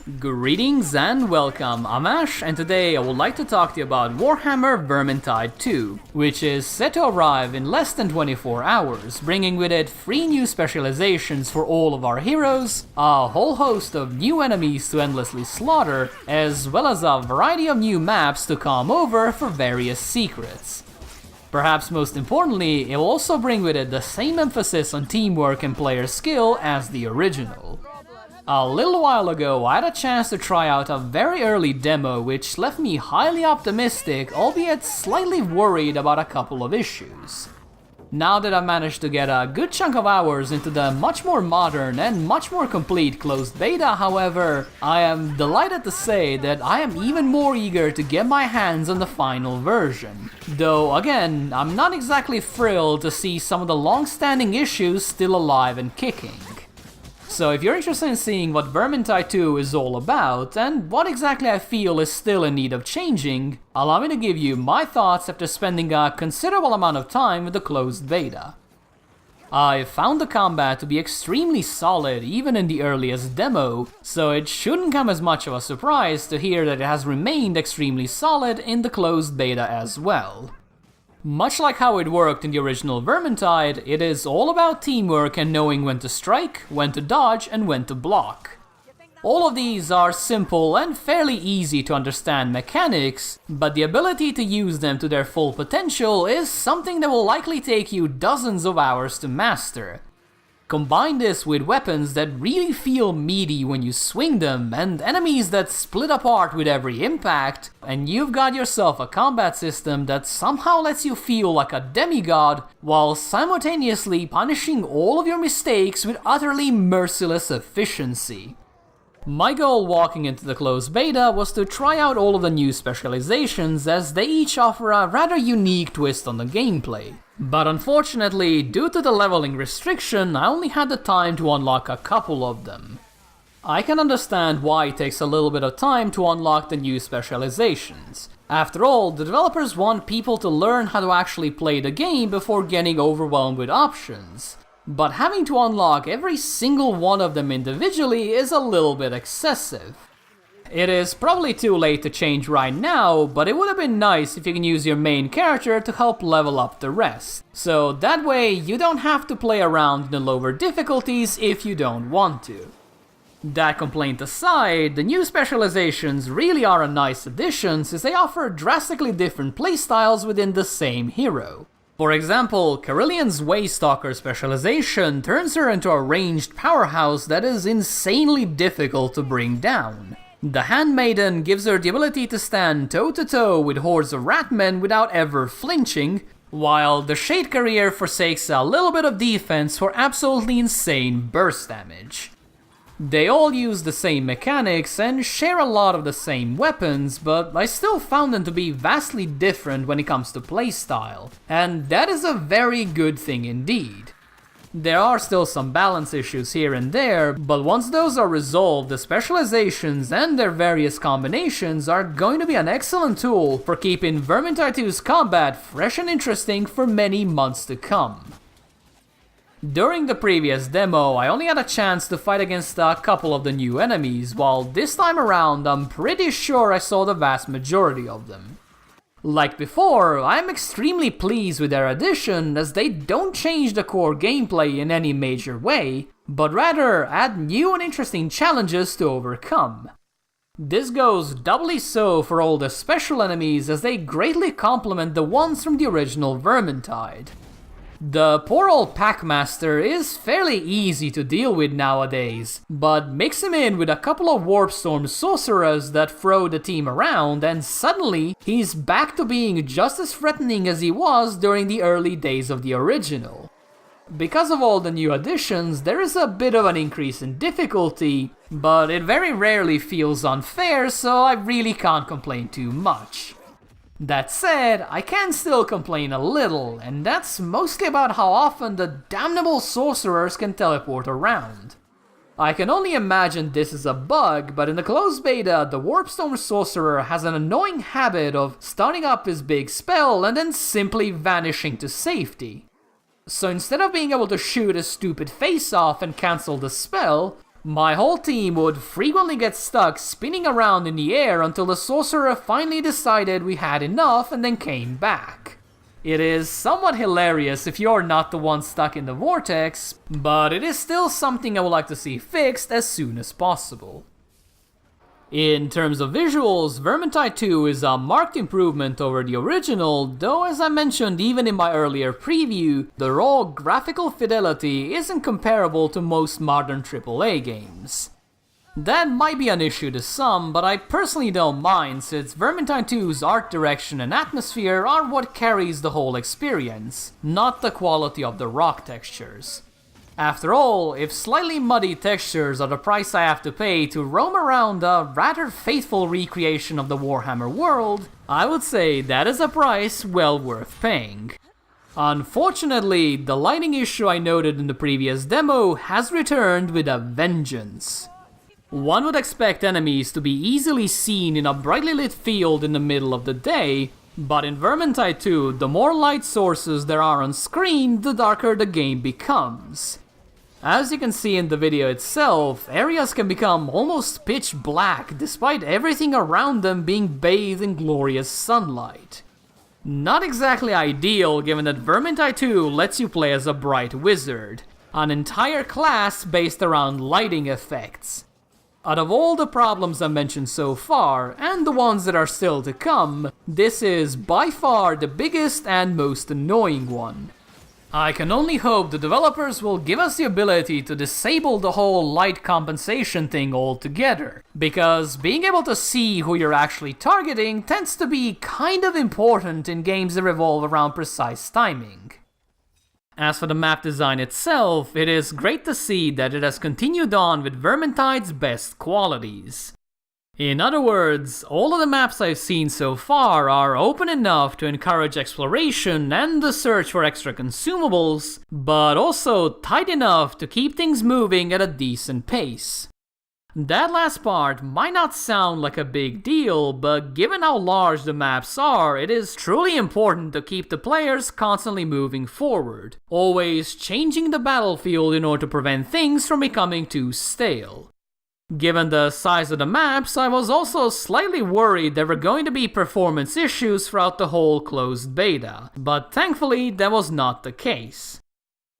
Greetings and welcome, I'm Ash, and today I would like to talk to you about Warhammer Vermintide 2, which is set to arrive in less than 24 hours, bringing with it 3 new specializations for all of our heroes, a whole host of new enemies to endlessly slaughter, as well as a variety of new maps to come over for various secrets. Perhaps most importantly, it will also bring with it the same emphasis on teamwork and player skill as the original. A little while ago, I had a chance to try out a very early demo which left me highly optimistic, albeit slightly worried about a couple of issues. Now that I've managed to get a good chunk of hours into the much more modern and much more complete closed beta, however, I am delighted to say that I am even more eager to get my hands on the final version. Though again, I'm not exactly thrilled to see some of the long-standing issues still alive and kicking. So if you're interested in seeing what Vermintide 2 is all about, and what exactly I feel is still in need of changing, allow me to give you my thoughts after spending a considerable amount of time with the closed beta. I found the combat to be extremely solid even in the earliest demo, so it shouldn't come as much of a surprise to hear that it has remained extremely solid in the closed beta as well. Much like how it worked in the original Vermintide, it is all about teamwork and knowing when to strike, when to dodge, and when to block. All of these are simple and fairly easy to understand mechanics, but the ability to use them to their full potential is something that will likely take you dozens of hours to master. Combine this with weapons that really feel meaty when you swing them, and enemies that split apart with every impact, and you've got yourself a combat system that somehow lets you feel like a demigod, while simultaneously punishing all of your mistakes with utterly merciless efficiency. My goal walking into the closed beta was to try out all of the new specializations, as they each offer a rather unique twist on the gameplay. But unfortunately, due to the leveling restriction, I only had the time to unlock a couple of them. I can understand why it takes a little bit of time to unlock the new specializations. After all, the developers want people to learn how to actually play the game before getting overwhelmed with options. But having to unlock every single one of them individually is a little bit excessive. It is probably too late to change right now, but it would have been nice if you can use your main character to help level up the rest. So that way you don't have to play around in the lower difficulties if you don't want to. That complaint aside, the new specializations really are a nice addition since they offer drastically different playstyles within the same hero. For example, Carillion's Waystalker specialization turns her into a ranged powerhouse that is insanely difficult to bring down. The Handmaiden gives her the ability to stand toe-to-toe with hordes of ratmen without ever flinching, while the Shade Carrier forsakes a little bit of defense for absolutely insane burst damage. They all use the same mechanics and share a lot of the same weapons, but I still found them to be vastly different when it comes to playstyle, and that is a very good thing indeed. There are still some balance issues here and there, but once those are resolved, the specializations and their various combinations are going to be an excellent tool for keeping Vermintide 2's combat fresh and interesting for many months to come. During the previous demo, I only had a chance to fight against a couple of the new enemies, while this time around I'm pretty sure I saw the vast majority of them. Like before, I'm extremely pleased with their addition, as they don't change the core gameplay in any major way, but rather add new and interesting challenges to overcome. This goes doubly so for all the special enemies, as they greatly complement the ones from the original Vermintide. The poor old Packmaster is fairly easy to deal with nowadays, but mix him in with a couple of Warpstorm sorcerers that throw the team around, and suddenly he's back to being just as threatening as he was during the early days of the original. Because of all the new additions, there is a bit of an increase in difficulty, but it very rarely feels unfair, so I really can't complain too much. That said, I can still complain a little, and that's mostly about how often the damnable sorcerers can teleport around. I can only imagine this is a bug, but in the closed beta, the Warpstone sorcerer has an annoying habit of starting up his big spell and then simply vanishing to safety. So instead of being able to shoot his stupid face off and cancel the spell, My whole team would frequently get stuck spinning around in the air until the sorcerer finally decided we had enough and then came back. It is somewhat hilarious if you're not the one stuck in the vortex, but it is still something I would like to see fixed as soon as possible. In terms of visuals, Vermintide 2 is a marked improvement over the original, though as I mentioned even in my earlier preview, the raw graphical fidelity isn't comparable to most modern AAA games. That might be an issue to some, but I personally don't mind since Vermintide 2's art direction and atmosphere are what carries the whole experience, not the quality of the rock textures. After all, if slightly muddy textures are the price I have to pay to roam around a rather faithful recreation of the Warhammer world, I would say that is a price well worth paying. Unfortunately, the lighting issue I noted in the previous demo has returned with a vengeance. One would expect enemies to be easily seen in a brightly lit field in the middle of the day, but in Vermintide 2, the more light sources there are on screen, the darker the game becomes. As you can see in the video itself, areas can become almost pitch black despite everything around them being bathed in glorious sunlight. Not exactly ideal given that Vermintide 2 lets you play as a bright wizard, an entire class based around lighting effects. Out of all the problems I mentioned so far, and the ones that are still to come, this is by far the biggest and most annoying one. I can only hope the developers will give us the ability to disable the whole light compensation thing altogether, because being able to see who you're actually targeting tends to be kind of important in games that revolve around precise timing. As for the map design itself, it is great to see that it has continued on with Vermintide's best qualities. In other words, all of the maps I've seen so far are open enough to encourage exploration and the search for extra consumables, but also tight enough to keep things moving at a decent pace. That last part might not sound like a big deal, but given how large the maps are, it is truly important to keep the players constantly moving forward, always changing the battlefield in order to prevent things from becoming too stale. Given the size of the maps, I was also slightly worried there were going to be performance issues throughout the whole closed beta, but thankfully that was not the case.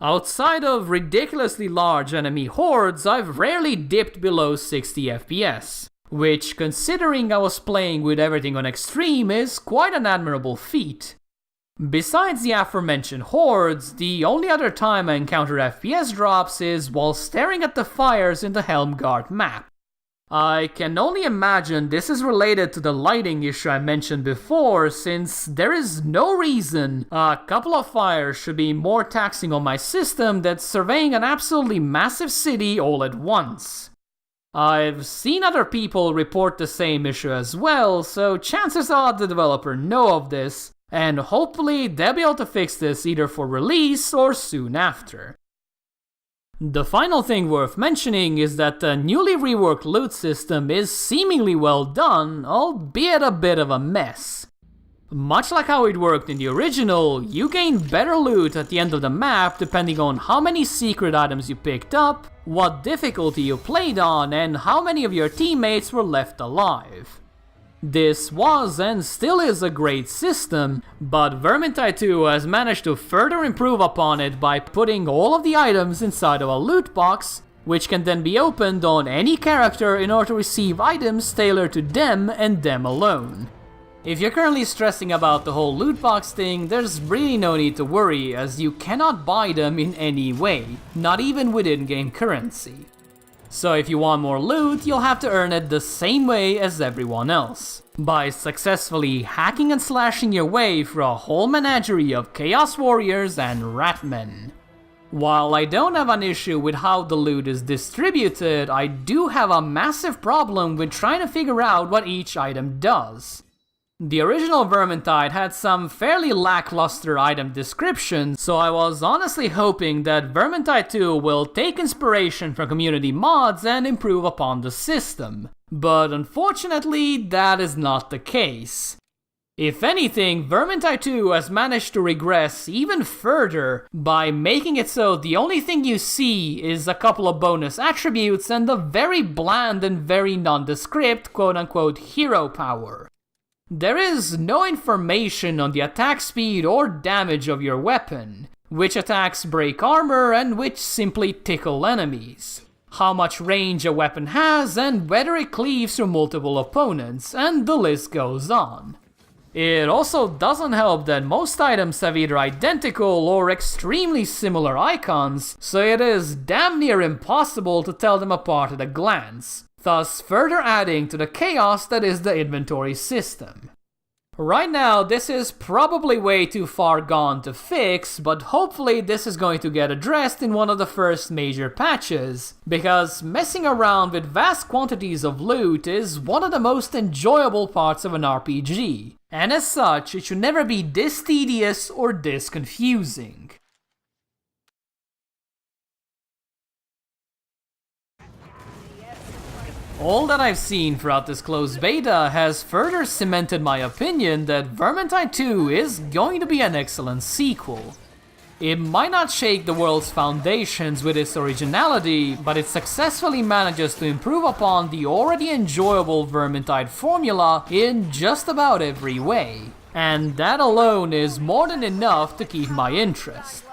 Outside of ridiculously large enemy hordes, I've rarely dipped below 60 FPS, which, considering I was playing with everything on extreme, is quite an admirable feat. Besides the aforementioned hordes, the only other time I encounter FPS drops is while staring at the fires in the Helmgard map. I can only imagine this is related to the lighting issue I mentioned before, since there is no reason a couple of fires should be more taxing on my system than surveying an absolutely massive city all at once. I've seen other people report the same issue as well, so chances are the developer know of this, and hopefully they'll be able to fix this either for release or soon after. The final thing worth mentioning is that the newly reworked loot system is seemingly well done, albeit a bit of a mess. Much like how it worked in the original, you gain better loot at the end of the map depending on how many secret items you picked up, what difficulty you played on, and how many of your teammates were left alive. This was and still is a great system, but Vermintide 2 has managed to further improve upon it by putting all of the items inside of a loot box, which can then be opened on any character in order to receive items tailored to them and them alone. If you're currently stressing about the whole loot box thing, there's really no need to worry, as you cannot buy them in any way, not even with in-game currency. So if you want more loot, you'll have to earn it the same way as everyone else, by successfully hacking and slashing your way through a whole menagerie of Chaos Warriors and Ratmen. While I don't have an issue with how the loot is distributed, I do have a massive problem with trying to figure out what each item does. The original Vermintide had some fairly lackluster item descriptions, so I was honestly hoping that Vermintide 2 will take inspiration from community mods and improve upon the system. But unfortunately, that is not the case. If anything, Vermintide 2 has managed to regress even further by making it so the only thing you see is a couple of bonus attributes and the very bland and very nondescript quote-unquote hero power. There is no information on the attack speed or damage of your weapon, which attacks break armor and which simply tickle enemies, how much range a weapon has and whether it cleaves through multiple opponents, and the list goes on. It also doesn't help that most items have either identical or extremely similar icons, so it is damn near impossible to tell them apart at a glance, thus further adding to the chaos that is the inventory system. Right now, this is probably way too far gone to fix, but hopefully this is going to get addressed in one of the first major patches, because messing around with vast quantities of loot is one of the most enjoyable parts of an RPG, and as such, it should never be this tedious or this confusing. All that I've seen throughout this closed beta has further cemented my opinion that Vermintide 2 is going to be an excellent sequel. It might not shake the world's foundations with its originality, but it successfully manages to improve upon the already enjoyable Vermintide formula in just about every way. And that alone is more than enough to keep my interest.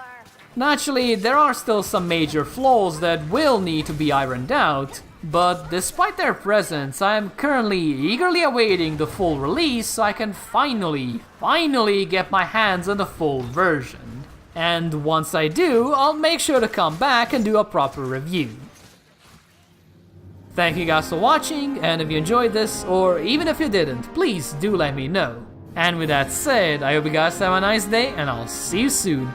Naturally, there are still some major flaws that will need to be ironed out, but despite their presence, I am currently eagerly awaiting the full release so I can finally get my hands on the full version. And once I do, I'll make sure to come back and do a proper review. Thank you guys for watching, and if you enjoyed this, or even if you didn't, please do let me know. And with that said, I hope you guys have a nice day, and I'll see you soon.